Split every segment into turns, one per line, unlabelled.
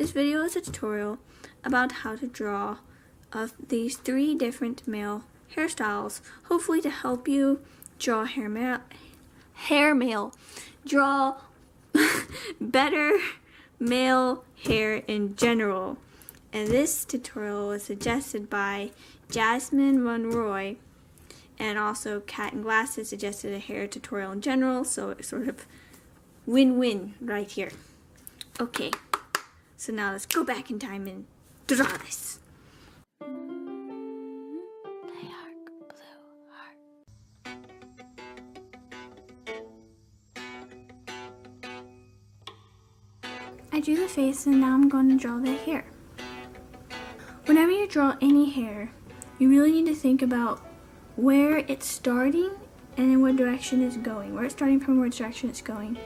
This video is a tutorial about how to draw these 3 different male hairstyles, hopefully to help you draw draw better male hair in general. And this tutorial was suggested by Jazmin Monroy, and also Cat and Glasses suggested a hair tutorial in general, so it's sort of win-win right here. Okay, so now let's go back in time and draw this. I drew the face and now I'm going to draw the hair. Whenever you draw any hair, you really need to think about where it's starting and in what direction it's going. Where it's starting from, what direction it's going.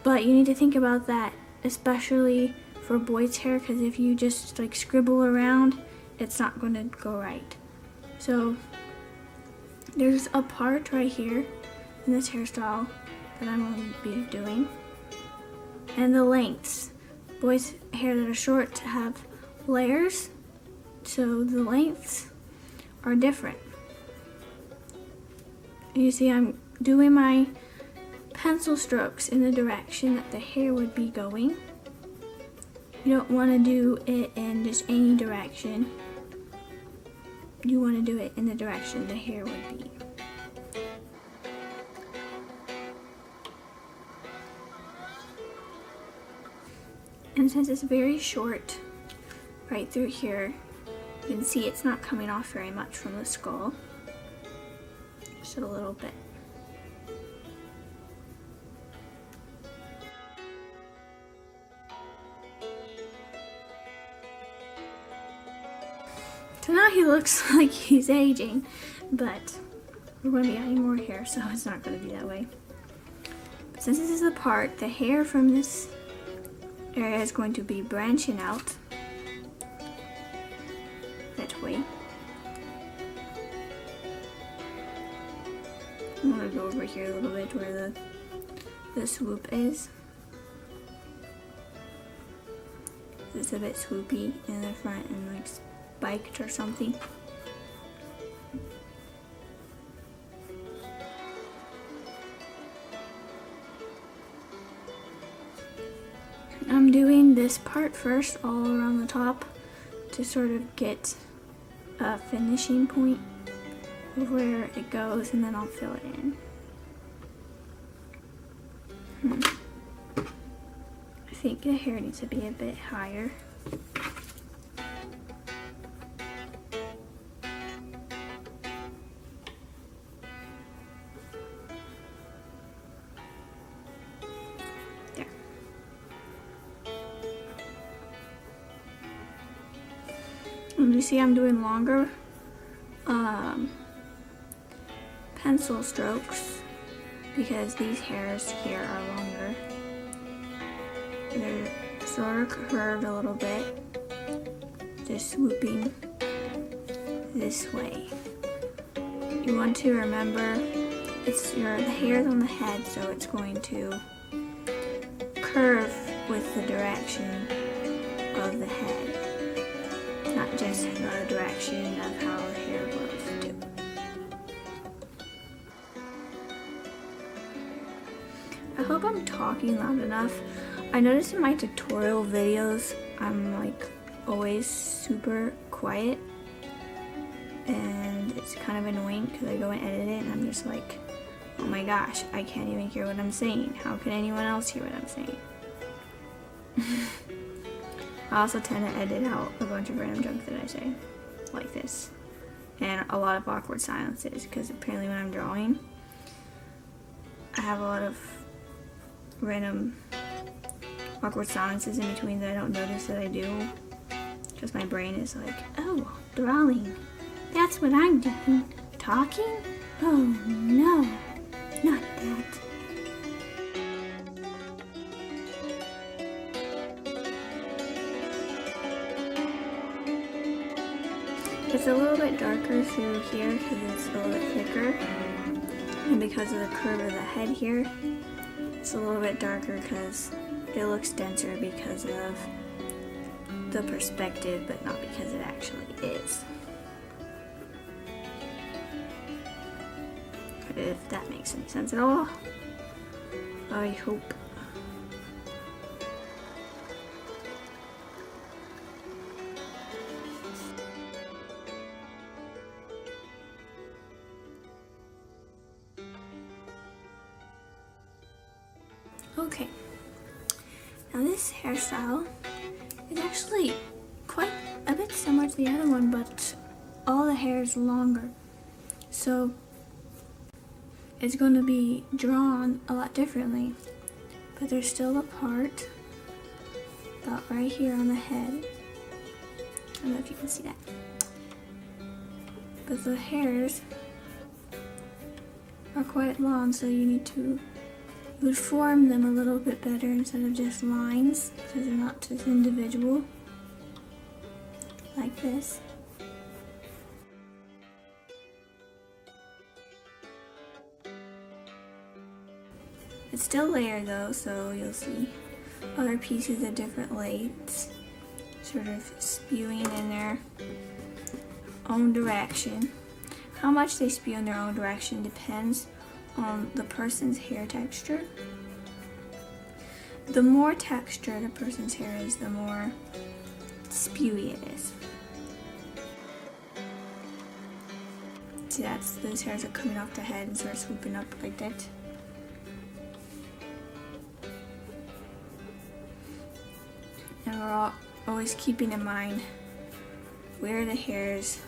But you need to think about that, especially for boys' hair, because if you just like scribble around, it's not going to go right. So there's a part right here in this hairstyle that I'm going to be doing. And the lengths. Boys' hair that are short have layers, so the lengths are different. You see I'm doing my pencil strokes in the direction that the hair would be going. You don't want to do it in just any direction. You want to do it in the direction the hair would be. And since it's very short right through here, you can see it's not coming off very much from the skull. Just a little bit. So now he looks like he's aging, but we're going to be adding more hair, so it's not going to be that way. But since this is the part, the hair from this area is going to be branching out that way. I'm going to go over here a little bit where the swoop is. It's a bit swoopy in the front and like spiked or something. I'm doing this part first all around the top to sort of get a finishing point of where it goes, and then I'll fill it in. I think the hair needs to be a bit higher. And you see I'm doing longer pencil strokes because these hairs here are longer. They're sort of curved a little bit, just swooping this way. You want to remember the hair's on the head, so it's going to curve with the direction of the head, not just the direction of how the hair grows too. I hope I'm talking loud enough. I noticed in my tutorial videos, I'm like always super quiet, and it's kind of annoying because I go and edit it and I'm just like, oh my gosh, I can't even hear what I'm saying. How can anyone else hear what I'm saying? I also tend to edit out a bunch of random junk that I say, like this, and a lot of awkward silences, because apparently when I'm drawing, I have a lot of random awkward silences in between that I don't notice that I do, because my brain is like, oh, drawing, that's what I'm doing. Talking? Oh no, not that. It's a little bit darker through here because it's a little bit thicker, and because of the curve of the head here, it's a little bit darker because it looks denser because of the perspective, but not because it actually is. If that makes any sense at all, I hope. Okay, now this hairstyle is actually quite a bit similar to the other one, but all the hair is longer. So it's going to be drawn a lot differently, but there's still a part about right here on the head. I don't know if you can see that. But the hairs are quite long, so you would form them a little bit better instead of just lines, because they're not just individual, like this. It's still layered though, so you'll see other pieces of different lengths sort of spewing in their own direction. How much they spew in their own direction depends on the person's hair texture. The more textured a person's hair is, the more spewy it is. See, those hairs are coming off the head and sort of swooping up like that. And we're always keeping in mind where the hairs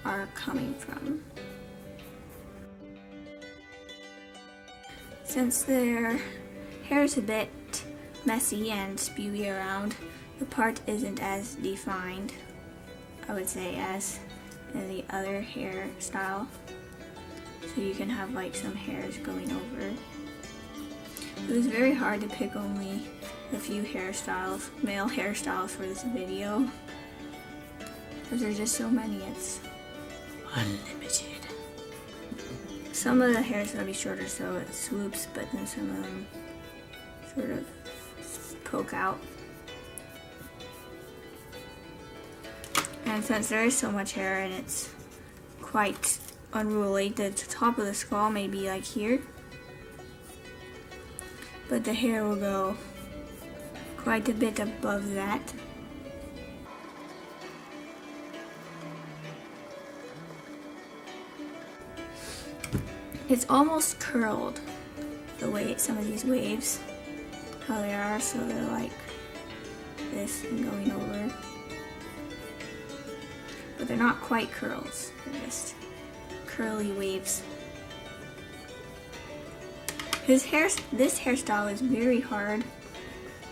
are coming from. Since their hair is a bit messy and spewy around, the part isn't as defined, I would say, as in the other hairstyle. So you can have like some hairs going over. It was very hard to pick only a few hairstyles, male hairstyles for this video, because there's just so many, it's unlimited. Some of the hair is going to be shorter so it swoops, but then some of them sort of poke out. And since there is so much hair and it's quite unruly, the top of the skull may be like here, but the hair will go quite a bit above that. It's almost curled, the way some of these waves, how they are, so they're like this and going over. But they're not quite curls, they're just curly waves. This hairstyle is very hard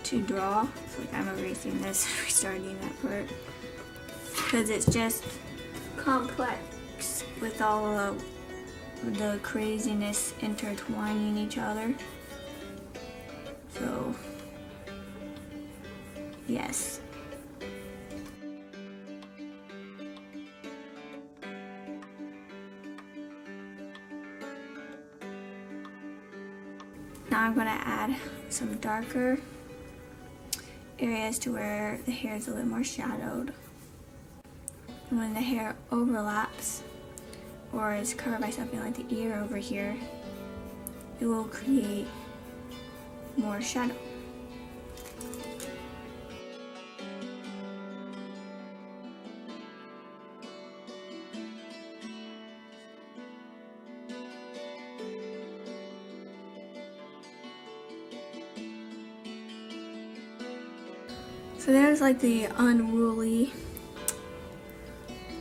to draw. So I'm erasing this, restarting that part, because it's just complex with all of the craziness intertwining each other. So yes. Now I'm going to add some darker areas to where the hair is a little more shadowed. And when the hair overlaps or is covered by something like the ear over here, it will create more shadow. So there's like the unruly,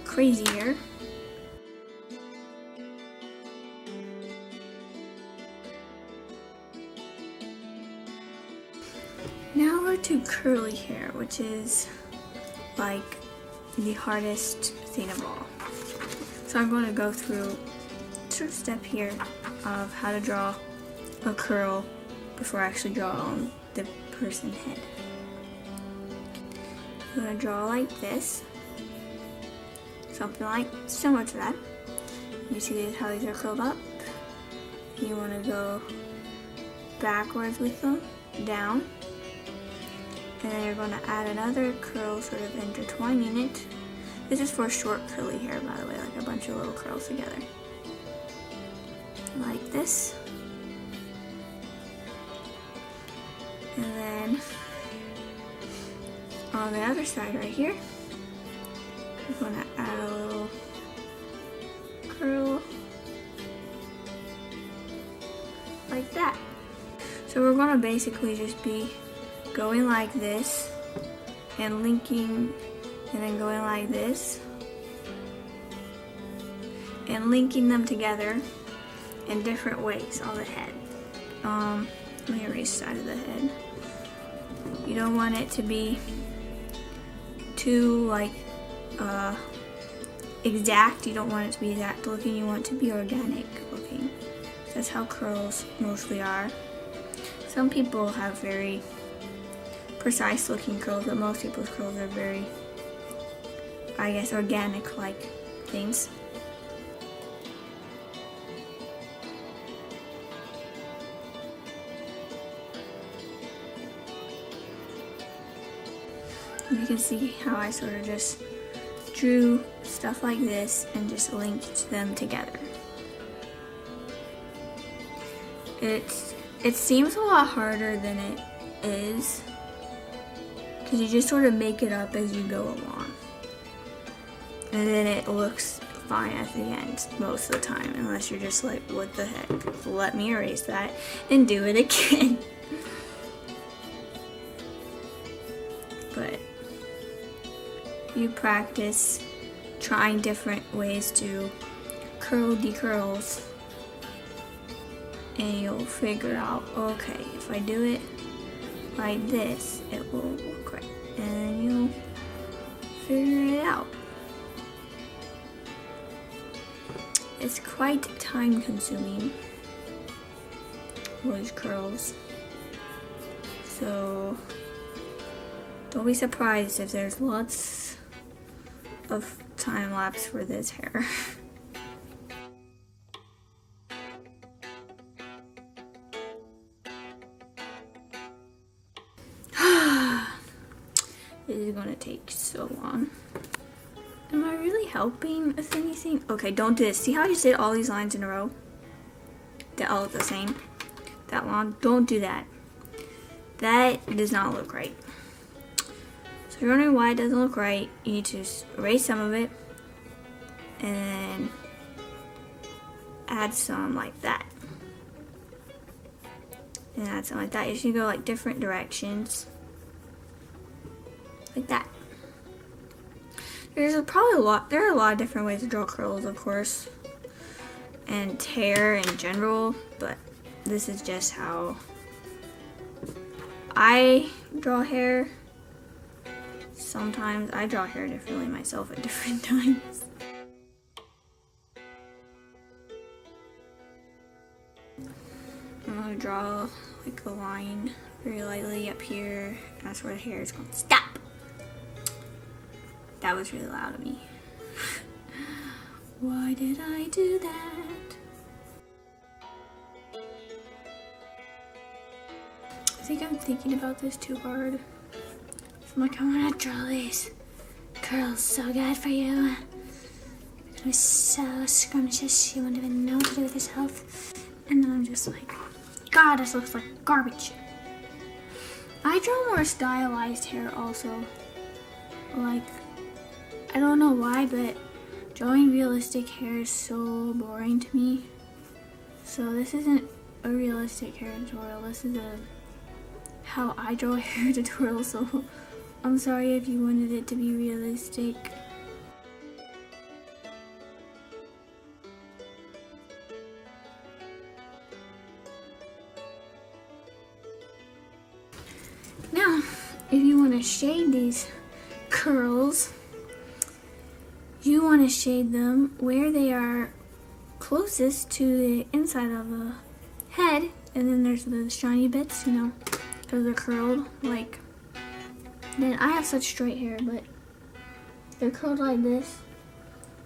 crazy hair. Now we're to curly hair, which is like the hardest thing of all. So I'm going to go through a short step here of how to draw a curl before I actually draw on the person's head. I'm going to draw like this, something like similar to that. You see how these are curled up? You want to go backwards with them, down, And then you're going to add another curl, sort of intertwining it. This is for short curly hair, by the way, like a bunch of little curls together. Like this. And then on the other side right here, I'm going to add a little curl like that. So we're going to basically just be going like this and linking, and then going like this and linking them together in different ways on the head. Let me erase the side of the head. You don't want it to be too like exact. You don't want it to be exact looking. You want it to be organic looking. That's how curls mostly are. Some people have very precise looking curls, but most people's curls are very, I guess, organic like things. You can see how I sort of just drew stuff like this and just linked them together. It seems a lot harder than it is, because you just sort of make it up as you go along. And then it looks fine at the end most of the time, unless you're just like, what the heck? Let me erase that and do it again. But you practice trying different ways to curl the curls, and you'll figure out, okay, if I do it like this, it will look right. And then you'll figure it out. It's quite time consuming, those curls. So don't be surprised if there's lots of time lapse for this hair. This is gonna take so long. Am I really helping with anything? Okay, don't do this. See how I just did all these lines in a row? They all look the same. That long. Don't do that. That does not look right. So if you're wondering why it doesn't look right, you need to erase some of it and then add some like that. And add some like that. You should go like different directions. Like that. There are a lot of different ways to draw curls, of course, and hair in general, but this is just how I draw hair. Sometimes I draw hair differently myself at different times. I'm gonna draw like a line very lightly up here. That's where the hair is going to stop. That was really loud of me. Why did I do that? I think I'm thinking about this too hard. I'm like, I want to draw these curls so good for you. It was so scrumptious, you wouldn't even know what to do with yourself. And then I'm just like, God, this looks like garbage. I draw more stylized hair also. Like, I don't know why, but drawing realistic hair is so boring to me. So this isn't a realistic hair tutorial. This is a how I draw hair tutorial. So I'm sorry if you wanted it to be realistic. Now, if you want to shade these curls, you want to shade them where they are closest to the inside of the head, and then there's the shiny bits, you know, because they're curled. Like, then I have such straight hair, but they're curled like this.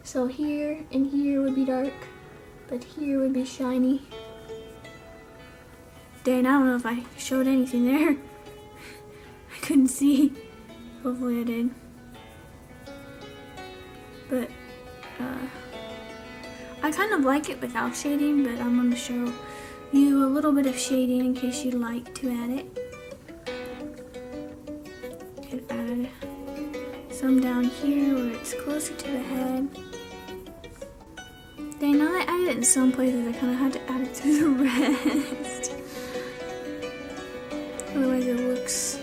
So here and here would be dark, but here would be shiny. Dang, I don't know if I showed anything there. I couldn't see. Hopefully I did. But I kind of like it without shading, but I'm going to show you a little bit of shading in case you'd like to add it. You could add some down here where it's closer to the head. Dang, now that I added it in some places, I kind of had to add it to the rest. Otherwise it looks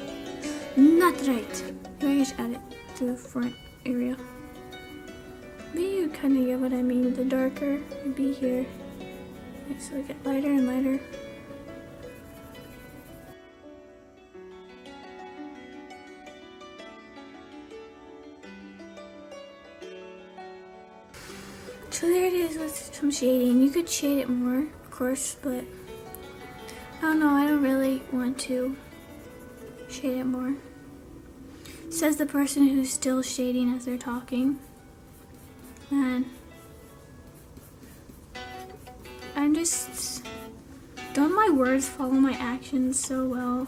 not right. Maybe I just add it to the front area. Maybe you kind of get what I mean. The darker would be here. Okay, so I get lighter and lighter. So there it is with some shading. You could shade it more, of course, but I don't know. I don't really want to shade it more. Says the person who's still shading as they're talking. And I'm just, don't my words follow my actions so well?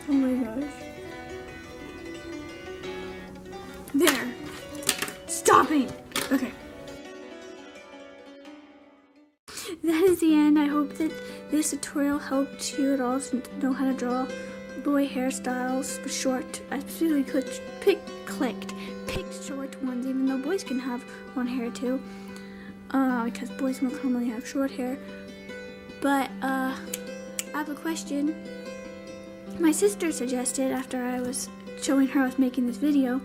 Oh my gosh. There. Stopping. Okay. That is the end. I hope that this tutorial helped you at all to know how to draw boy hairstyles, but short. I specifically picked short ones, even though boys can have long hair too, because boys more commonly have short hair. But I have a question. My sister suggested, after I was showing her I was making this video,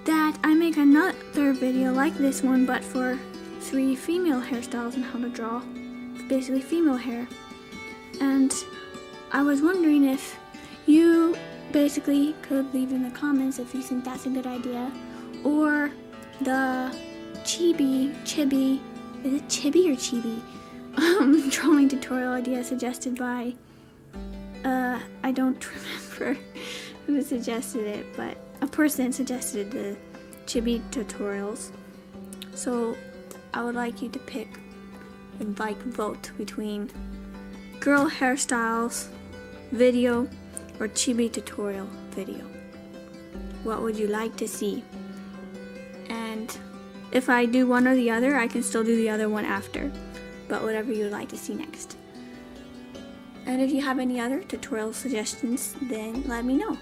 that I make another video like this one, but for 3 female hairstyles and how to draw basically female hair. And I was wondering if you basically could leave in the comments if you think that's a good idea, or the chibi, is it chibi or chibi? Drawing tutorial idea suggested by, I don't remember who suggested it, but a person suggested the chibi tutorials. So I would like you to pick and vote between girl hairstyles video or chibi tutorial video. What would you like to see? And if I do one or the other, I can still do the other one after, but whatever you would like to see next. And if you have any other tutorial suggestions, then let me know.